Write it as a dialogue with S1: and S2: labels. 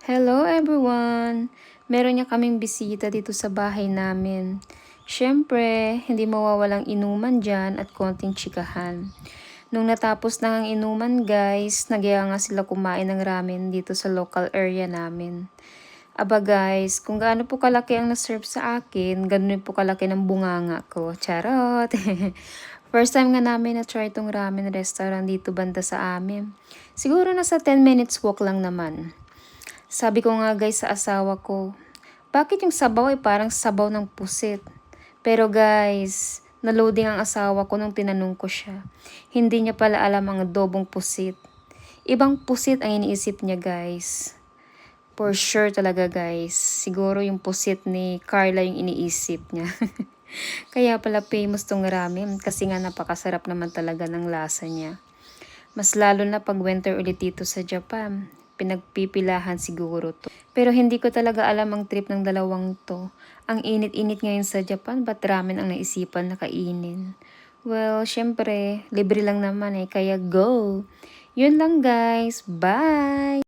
S1: Hello everyone! Meron niya kaming bisita dito sa bahay namin. Siyempre, hindi mawawalang inuman dyan at konting tsikahan. Nung natapos na ang inuman guys, nagyaya nga sila kumain ng ramen dito sa local area namin. Aba guys, kung gaano po kalaki ang naserve sa akin, ganun po kalaki ng bunganga ko. Charot! First time nga namin na-try itong ramen restaurant dito banda sa amin. Siguro nasa 10 minutes walk lang naman. Sabi ko nga guys sa asawa ko, bakit yung sabaw ay parang sabaw ng pusit? Pero guys, na-loading ang asawa ko nung tinanong ko siya. Hindi niya pala alam ang adobong pusit. Ibang pusit ang iniisip niya guys. For sure talaga guys. Siguro yung pusit ni Carla yung iniisip niya. Kaya pala famous tong ramen kasi nga napakasarap naman talaga ng lasa niya. Mas lalo na pag winter ulit dito sa Japan. Pinagpipilahan siguro to. Pero hindi ko talaga alam ang trip ng dalawang to. Ang init-init ngayon sa Japan, ba't ramen ang naisipan na kainin? Well, syempre, libre lang naman kaya go! Yun lang guys, bye!